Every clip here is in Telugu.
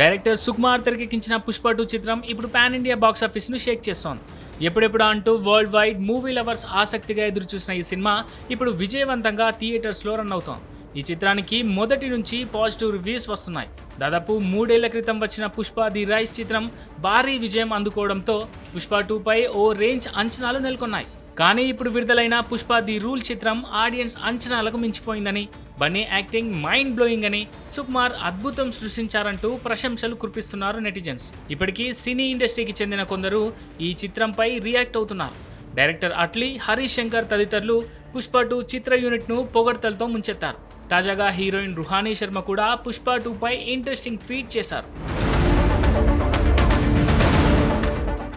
డైరెక్టర్ సుకుమార్ తెరకెక్కించిన పుష్ప 2 చిత్రం ఇప్పుడు పాన్ ఇండియా బాక్సాఫీస్ను షేక్ చేస్తోంది. ఎప్పుడెప్పుడు అంటూ వరల్డ్ వైడ్ మూవీ లవర్స్ ఆసక్తిగా ఎదురుచూసిన ఈ సినిమా ఇప్పుడు విజయవంతంగా థియేటర్స్లో రన్ అవుతోంది. ఈ చిత్రానికి మొదటి నుంచి పాజిటివ్ రివ్యూస్ వస్తున్నాయి. దాదాపు 3 ఏళ్ల క్రితం వచ్చిన పుష్ప ది రైజ్ చిత్రం భారీ విజయం అందుకోవడంతో పుష్ప 2 పై ఓ రేంజ్ అంచనాలు నెలకొన్నాయి. కానీ ఇప్పుడు విడుదలైన పుష్ప ది రూల్ చిత్రం ఆడియన్స్ అంచనాలకు మించిపోయిందని, బన్నీ యాక్టింగ్ మైండ్ బ్లోయింగ్ అని, సుకుమార్ అద్భుతం సృష్టించారంటూ ప్రశంసలు కురిపిస్తున్నారు నెటిజన్స్. ఇప్పటికీ సినీ ఇండస్ట్రీకి చెందిన కొందరు ఈ చిత్రంపై రియాక్ట్ అవుతున్నారు. డైరెక్టర్ అట్లీ, హరీష్ శంకర్ తదితరులు పుష్ప 2 చిత్ర యూనిట్ను పొగడ్తలతో ముంచెత్తారు. తాజాగా హీరోయిన్ రుహానీ శర్మ కూడా పుష్ప 2 పై ఇంట్రెస్టింగ్ ట్వీట్ చేశారు.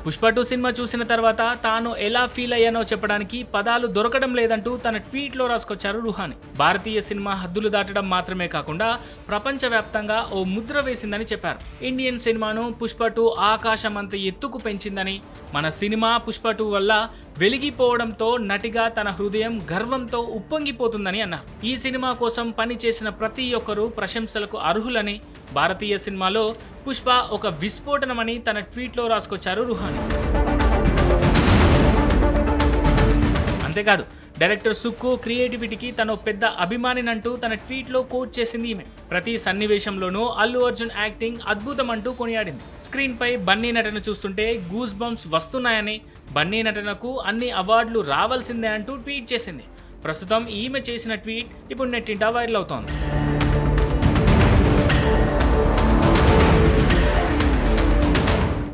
పుష్ప 2 సినిమా చూసిన తర్వాత తాను ఎలా ఫీల్ అయ్యానో చెప్పడానికి పదాలు దొరకడం లేదంటూ తన ట్వీట్లో రాసుకొచ్చారు రుహానీ. భారతీయ సినిమా హద్దులు దాటడం మాత్రమే కాకుండా ప్రపంచవ్యాప్తంగా ఓ ముద్ర వేసిందని చెప్పారు. ఇండియన్ సినిమాను పుష్ప 2 ఆకాశమంత ఎత్తుకు పెంచిందని, మన సినిమా పుష్ప 2 వల్ల వెలిగిపోవడంతో నటిగా తన హృదయం గర్వంతో ఉప్పొంగిపోతుందని అన్నారు. ఈ సినిమా కోసం పని చేసిన ప్రతి ఒక్కరూ ప్రశంసలకు అర్హులని, భారతీయ సినిమాలో పుష్ప ఒక విస్ఫోటనమని తన ట్వీట్లో రాసుకొచ్చారు రుహానీ. అంతేకాదు, డైరెక్టర్ సుక్కు క్రియేటివిటీకి తను పెద్ద అభిమానినంటూ తన ట్వీట్లో కోట్ చేసింది ఈమె. ప్రతి సన్నివేశంలోనూ అల్లు అర్జున్ యాక్టింగ్ అద్భుతం అంటూ కొనియాడింది. స్క్రీన్ పై బన్నీ నటన చూస్తుంటే గూస్ బంప్స్ వస్తున్నాయని, బన్నీ నటనకు అన్ని అవార్డులు రావాల్సిందే అంటూ ట్వీట్ చేసింది. ప్రస్తుతం ఈమె చేసిన ట్వీట్ ఇప్పుడు నెట్టింట వైరల్ అవుతోంది.